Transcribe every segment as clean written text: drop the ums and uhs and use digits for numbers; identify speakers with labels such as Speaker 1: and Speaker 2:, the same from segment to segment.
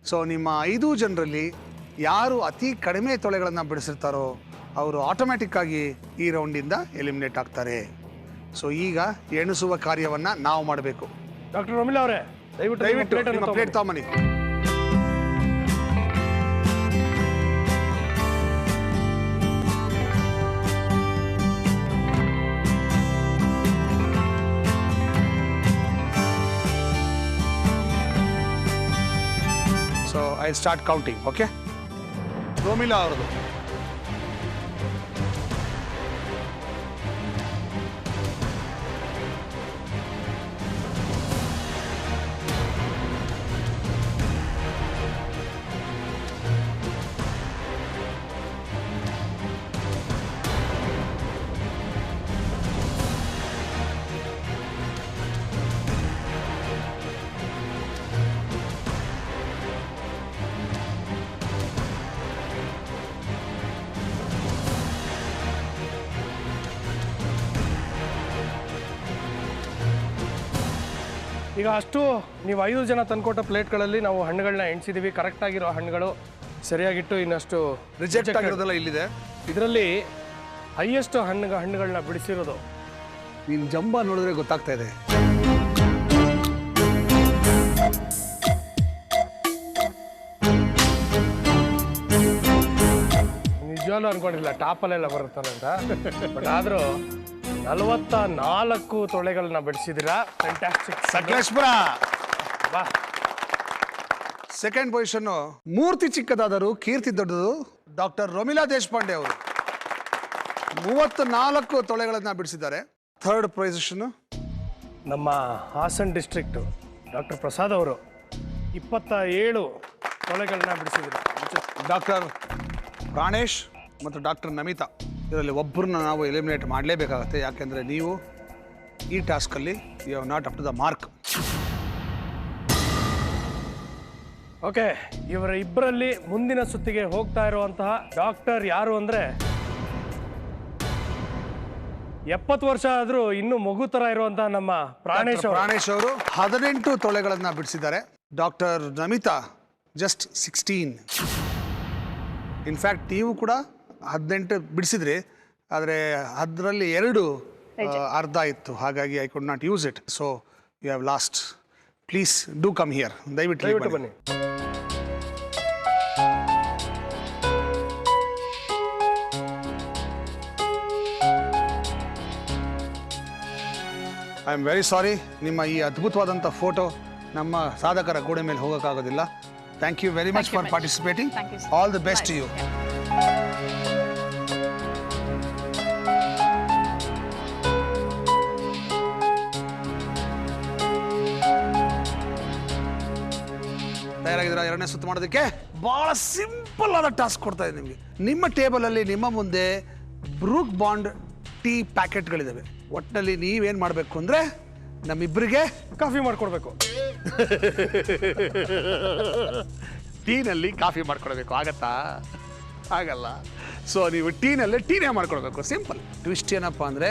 Speaker 1: So ನಿಮ್ಮ 5 ಜನರಲ್ಲಿ ಯಾರು ಅತಿ ಕಡಿಮೆ ತೊಳೆಗಳನ್ನು ಬಿಡಿಸಿರ್ತಾರೋ ಅವರು ಆಟೋಮ್ಯಾಟಿಕ್ ಆಗಿ ಈ ರೌಂಡಿಂದ ಎಲಿಮಿನೇಟ್ ಆಗ್ತಾರೆ. ಸೊ ಈಗ ಎಣಿಸುವ ಕಾರ್ಯವನ್ನು ನಾವು ಮಾಡಬೇಕು.
Speaker 2: ಡಾಕ್ಟರ್ ರಮೀಲಾ ಅವರೇ
Speaker 1: ದಯವಿಟ್ಟು ನಿಮ್ಮ ಪ್ಲೇಟ್ ತಗೊಂಬನ್ನಿ. So I start counting. Okay, Romila ಅವರದು.
Speaker 2: ಈಗ ಅಷ್ಟು ನೀವು 5 ಜನ ತಂದ್ಕೊಟ್ಟ ಪ್ಲೇಟ್ಗಳಲ್ಲಿ ನಾವು ಹಣ್ಣುಗಳನ್ನ ಎಣಿಸಿದ್ದೀವಿ. ಕರೆಕ್ಟಾಗಿರೋ ಹಣ್ಣುಗಳು ಸರಿಯಾಗಿಟ್ಟು ಇನ್ನಷ್ಟು
Speaker 1: ರಿಜೆಕ್ಟ್ ಆಗಿರೋದೆಲ್ಲ ಇಲ್ಲಿದೆ.
Speaker 2: ಇದರಲ್ಲಿ ಹೈಯೆಸ್ಟ್ ಹಣ್ಣುಗಳನ್ನ ಬಿಡಿಸಿರೋದು
Speaker 1: ನೀನು ಜಂಬ ನೋಡಿದ್ರೆ ಗೊತ್ತಾಗ್ತಾ ಇದೆ.
Speaker 2: ನಿಜವಾಗ್ಲೂ ಅನ್ಕೊಂಡಿಲ್ಲ ಟಾಪಲ್ಲೆಲ್ಲ ಬರುತ್ತಾರೆ ಅಂತ. ಬಟ್ ಆದರೂ 44 ತೊಳೆಗಳನ್ನ ಬಿಡಿಸಿದ್ದೀರಾ. ಫ್ಯಾಂಟಾಸ್ಟಿಕ್
Speaker 1: ಸಕಲೇಶ್ಪುರ.
Speaker 2: ಬಾ.
Speaker 1: ಸೆಕೆಂಡ್ ಪೊಸಿಷನ್ನು ಮೂರ್ತಿ ಚಿಕ್ಕದಾದರೂ ಕೀರ್ತಿ ದೊಡ್ಡದು. ಡಾಕ್ಟರ್ ರಮೀಲಾ ದೇಶಪಾಂಡೆ ಅವರು 34 ತೊಳೆಗಳನ್ನು ಬಿಡಿಸಿದ್ದಾರೆ. ಥರ್ಡ್ ಪೊಸಿಷನ್ನು
Speaker 2: ನಮ್ಮ ಹಾಸನ್ ಡಿಸ್ಟ್ರಿಕ್ಟು ಡಾಕ್ಟರ್ ಪ್ರಸಾದ್ ಅವರು 27 ತೊಳೆಗಳನ್ನ ಬಿಡಿಸಿದ್ರು.
Speaker 1: ಡಾಕ್ಟರ್ ಪ್ರಾಣೇಶ್ ಮತ್ತು ಡಾಕ್ಟರ್ ನಮಿತಾ ಇದರಲ್ಲಿ ಒಬ್ಬರನ್ನ ನಾವು ಎಲಿಮಿನೇಟ್ ಮಾಡಲೇಬೇಕಾಗತ್ತೆ. ಯಾಕೆಂದರೆ ನೀವು ಈ ಟಾಸ್ಕಲ್ಲಿ you have not up to the mark.
Speaker 2: Okay, ಇವರ ಇಬ್ಬರಲ್ಲಿ ಮುಂದಿನ ಸುತ್ತಿಗೆ ಹೋಗ್ತಾ ಇರುವಂತಹ ಡಾಕ್ಟರ್ ಯಾರು ಅಂದರೆ 70 ವರ್ಷ ಆದರೂ ಇನ್ನೂ ಮಗು ಥರ ಇರುವಂತಹ ನಮ್ಮ ಪ್ರಾಣೇಶ್
Speaker 1: ಅವರು 18 ತೊಳೆಗಳನ್ನು ಬಿಡಿಸಿದ್ದಾರೆ. Doctor Namita just 16. ಇನ್ಫ್ಯಾಕ್ಟ್ ನೀವು ಕೂಡ 18 ಬಿಡಿಸಿದ್ರಿ, ಆದರೆ ಅದರಲ್ಲಿ 2 ಅರ್ಧ ಇತ್ತು. ಹಾಗಾಗಿ I could not use it. So you have lost. Please do come here. ದಯವಿಟ್ಟು
Speaker 2: ಬನ್ನಿ.
Speaker 1: I am very sorry. ನಿಮ್ಮ ಈ ಅದ್ಭುತವಾದಂಥ ಫೋಟೋ ನಮ್ಮ ಸಾಧಕರ ಗೋಡೆ ಮೇಲೆ ಹೋಗೋಕ್ಕಾಗೋದಿಲ್ಲ. Thank you very much for participating. All the best to you. ತಯಾರಾಗಿದ್ದೀರಾ ಎರಡನೇ ಸುತ್ತು ಮಾಡೋದಕ್ಕೆ? ಬಹಳ ಸಿಂಪಲ್ ಆದ ಟಾಸ್ಕ್ ಕೊಡ್ತಾ ಇದ್ದೀನಿ ನಿಮಗೆ. ನಿಮ್ಮ ಟೇಬಲಲ್ಲಿ ನಿಮ್ಮ ಮುಂದೆ ಬ್ರೂಕ್ ಬಾಂಡ್ ಟೀ ಪ್ಯಾಕೆಟ್ಗಳಿದ್ದಾವೆ. ಒಟ್ಟಿನಲ್ಲಿ ನೀವೇನು ಮಾಡಬೇಕು ಅಂದರೆ ನಮ್ಮಿಬ್ಬರಿಗೆ
Speaker 2: ಕಾಫಿ ಮಾಡಿಕೊಡ್ಬೇಕು.
Speaker 1: ಟೀನಲ್ಲಿ ಕಾಫಿ ಮಾಡ್ಕೊಡ್ಬೇಕು. ಆಗತ್ತಾ? ಆಗಲ್ಲ. ಸೊ ನೀವು ಟೀನೇ ಮಾಡ್ಕೊಡ್ಬೇಕು. ಸಿಂಪಲ್. ಟ್ವಿಸ್ಟ್ ಏನಪ್ಪ ಅಂದರೆ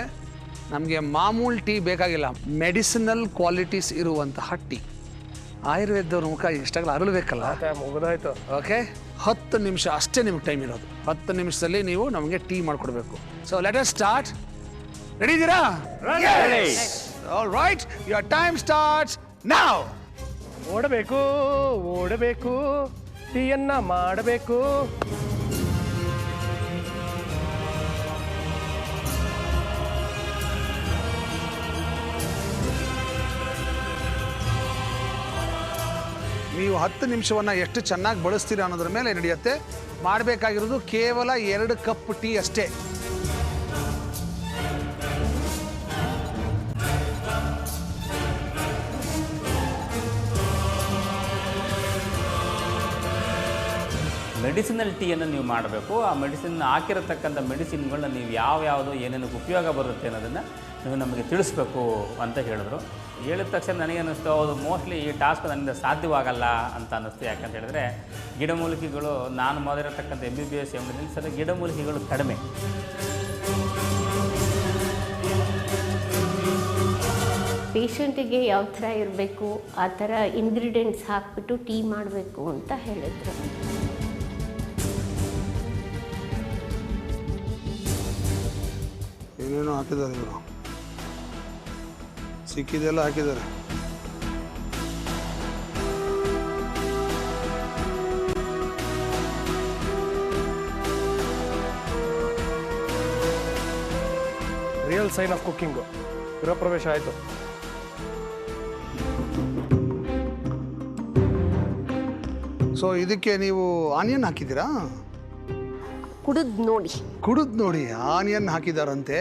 Speaker 1: ನಮಗೆ ಮಾಮೂಲು ಟೀ ಬೇಕಾಗಿಲ್ಲ, ಮೆಡಿಸಿನಲ್ ಕ್ವಾಲಿಟೀಸ್ ಇರುವಂತಹ ಟೀ. ಆಯುರ್ವೇದವ್ರ ಮುಖ ಇಷ್ಟಾಗಲ್ಲ ಅರಳಬೇಕಲ್ಲ.
Speaker 2: ಮುಗಿದಾಯ್ತು.
Speaker 1: ಓಕೆ, 10 ನಿಮಿಷ ಅಷ್ಟೇ ನಿಮ್ಗೆ ಟೈಮ್ ಇರೋದು. 10 ನಿಮಿಷದಲ್ಲಿ ನೀವು ನಮಗೆ ಟೀ ಮಾಡಿಕೊಡ್ಬೇಕು. So let us start. Ready ಇದ್ದೀರಾ? All right, your time starts now.
Speaker 2: ಓಡಬೇಕು ಟೀಯನ್ನ ಮಾಡಬೇಕು.
Speaker 1: ನೀವು 10 ನಿಮಿಷವನ್ನು ಎಷ್ಟು ಚೆನ್ನಾಗಿ ಬಳಸ್ತೀರಾ ಅನ್ನೋದ್ರ ಮೇಲೆ ನಡೆಯುತ್ತೆ. ಮಾಡಬೇಕಾಗಿರೋದು ಕೇವಲ 2 ಕಪ್ ಟೀ ಅಷ್ಟೇ.
Speaker 3: ಮೆಡಿಸಿನಲ್ ಟೀಯನ್ನು ನೀವು ಮಾಡಬೇಕು. ಆ ಮೆಡಿಸಿನ್ ಹಾಕಿರತಕ್ಕಂಥ ಮೆಡಿಸಿನ್ಗಳನ್ನ ನೀವು ಯಾವ್ಯಾವುದು ಏನೇನು ಉಪಯೋಗ ಬರುತ್ತೆ ಅನ್ನೋದನ್ನು ನೀವು ನಮಗೆ ತಿಳಿಸ್ಬೇಕು ಅಂತ ಹೇಳಿದ್ರು. ಹೇಳಿದ ತಕ್ಷಣ ನನಗೆ ಅನ್ನಿಸ್ತು, ಹೌದು, ಮೋಸ್ಟ್ಲಿ ಈ ಟಾಸ್ಕ್ ನನ್ನಿಂದ ಸಾಧ್ಯವಾಗಲ್ಲ ಅಂತ ಅನ್ನಿಸ್ತು. ಯಾಕಂತ ಹೇಳಿದ್ರೆ ಗಿಡಮೂಲಿಕೆಗಳು ನಾನು ಮಾಡಿರತಕ್ಕಂಥ MBBS ಎಂಬುದರಲ್ಲಿ ಸರಿ ಗಿಡಮೂಲಿಕೆಗಳು ಕಡಿಮೆ.
Speaker 4: ಪೇಷಂಟಿಗೆ ಯಾವ ಥರ ಇರಬೇಕು ಆ ಥರ ಇಂಗ್ರೀಡಿಯೆಂಟ್ಸ್ ಹಾಕ್ಬಿಟ್ಟು ಟೀ ಮಾಡಬೇಕು ಅಂತ ಹೇಳಿದರು.
Speaker 1: ಏನೇನೋ ಹಾಕಿದ್ದಾರೆ ಇವರು, ಸಿಕ್ಕಿದೆಲ್ಲ ಹಾಕಿದ್ದಾರೆ.
Speaker 2: Real sign of cooking. ಗೃಹ ಪ್ರವೇಶ ಆಯಿತು.
Speaker 1: ಸೊ ಇದಕ್ಕೆ ನೀವು ಆನಿಯನ್ ಹಾಕಿದ್ದೀರಾ?
Speaker 4: ಕುಡಿದು
Speaker 1: ನೋಡಿ ಆನಿಯನ್ ಹಾಕಿದಾರಂತೆ.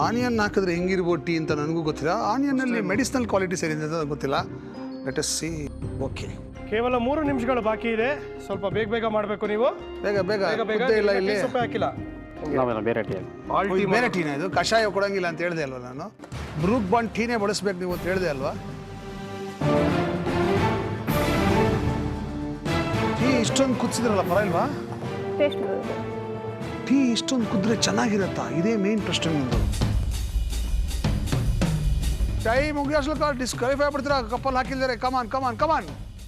Speaker 1: ಆನಿಯನ್ ಹಾಕಿದ್ರೆ ಹೆಂಗಿರ್ಬೋದು ಟೀ ಅಂತ ನನಗೂ ಗೊತ್ತಿಲ್ಲ. ಆನಿಯನ್ನಲ್ಲಿ ಮೆಡಿಸಿನಲ್ ಕ್ವಾಲಿಟೀಸ್ ಏನಿದೆ ಅಂತ ಗೊತ್ತಿಲ್ಲ. Let us see. ಓಕೆ,
Speaker 2: ಕೇವಲ 3 ನಿಮಿಷಗಳು ಬಾಕಿ ಇದೆ. ಸ್ವಲ್ಪ ಬೇಗ ಮಾಡಬೇಕು ನೀವು.
Speaker 1: ಬೇಗ
Speaker 2: ಬೇಗ
Speaker 1: ಇಲ್ಲ ಇಲ್ಲಿ
Speaker 2: ಸೊಪ್ಪೆ ಹಾಕಿಲ್ಲ.
Speaker 3: ಬೇರೆ ಟೀ
Speaker 1: ಬೇರೆ ಟೀನ ಇದು? ಕಷಾಯ ಕೊಡಂಗಿಲ್ಲ ಅಂತ ಹೇಳಿದೆ ಅಲ್ವಾ ನಾನು? ಬ್ರೂಕ್ ಬಾಂಡ್ ಟೀನೇ ಬಳಸ್ಬೇಕು ನೀವು ಅಂತ ಹೇಳಿದೆ ಅಲ್ವಾ? ಟೀ ಇಷ್ಟೊಂದು ಕುದಿಸಿದ್ರಲ್ಲ, ಪರವಾಗಿಲ್ವಾ? ಟೀ ಇಷ್ಟೊಂದು ಕುದ್ರೆ ಚೆನ್ನಾಗಿರತ್ತಾ? ಇದೇ ಮೇನ್ ಪ್ರಶ್ನೆ ನಿಮ್ಮದು. ಟೈಮ್ ಮುಗಿಯೋಸ್ಲಕ್ಕ ಡಿಸ್ಕ್ವಾಲಿಫೈ ಆಗ್ಬಿಡ್ತೀರಾ ಕಪ್ಪಲ್ ಹಾಕಿದ್ದಾರೆ. ಕಮಾನ್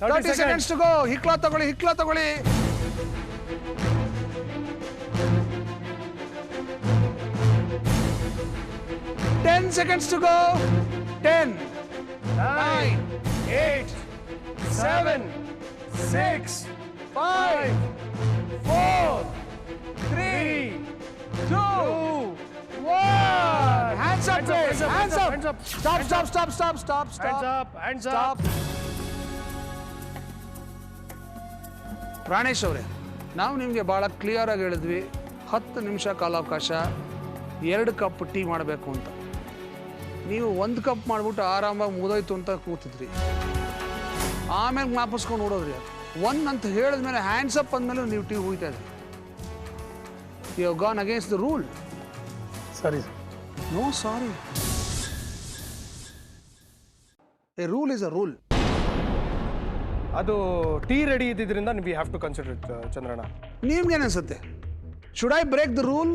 Speaker 1: 30 seconds to go. ಹಿಕ್ಲಾ ತಗೊಳ್ಳಿ. 10 seconds to go. 10, 9, 8, 7, 6, 5, 4, 3, 2, 1. Hands up, please. Hands up. Stop.
Speaker 2: Hands up.
Speaker 1: Pranesh ಅವರೇ, ನಾವು ನಿಮಗೆ ಭಾಳ ಕ್ಲಿಯರಾಗಿ ಹೇಳಿದ್ವಿ 10 ನಿಮಿಷ ಕಾಲಾವಕಾಶ, 2 ಕಪ್ ಟೀ ಮಾಡಬೇಕು ಅಂತ. ನೀವು 1 ಕಪ್ ಮಾಡಿಬಿಟ್ಟು ಆರಾಮಾಗಿ ಮುದೋಯ್ತು ಅಂತ ಕೂತಿದ್ರಿ. ಆಮೇಲೆ ಜ್ಞಾಪಿಸ್ಕೊಂಡು ನೋಡೋದ್ರಿ. 1 ಅಂತ ಹೇಳಿದ್ಮೇಲೆ ಹ್ಯಾಂಡ್ಸ್ ಅಪ್ ಅಂದಮೇಲೆ ನೀವು ಟೀ ಹೋಗ್ತಾ ಇದ್ರಿ. You have gone against the rule.
Speaker 2: ಸರಿ.
Speaker 1: No sorry. A rule is a rule.
Speaker 2: ಅದು ಟೀ ರೆಡಿ ಇದ್ದಿದ್ದರಿಂದ ನೀವು ಹ್ಯಾವ್ ಟು ಕನ್ಸಿಡರ್ ಇಟ್ ಚಂದ್ರಣ್ಣ.
Speaker 1: ನಿಮ್ಗೇನು ಅನ್ಸುತ್ತೆ? Should I break the rule?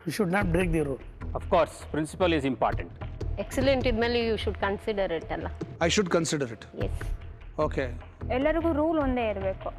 Speaker 5: You should not break the rule.
Speaker 3: Of course, principle is important.
Speaker 4: Excellent ಇದ್ಮೇಲೆ you should consider it ಅಲ್ಲ.
Speaker 1: I should consider it.
Speaker 4: Yes.
Speaker 1: Okay.
Speaker 6: ಎಲ್ಲರಿಗೂ rule ಒಂದೇ ಇರಬೇಕು.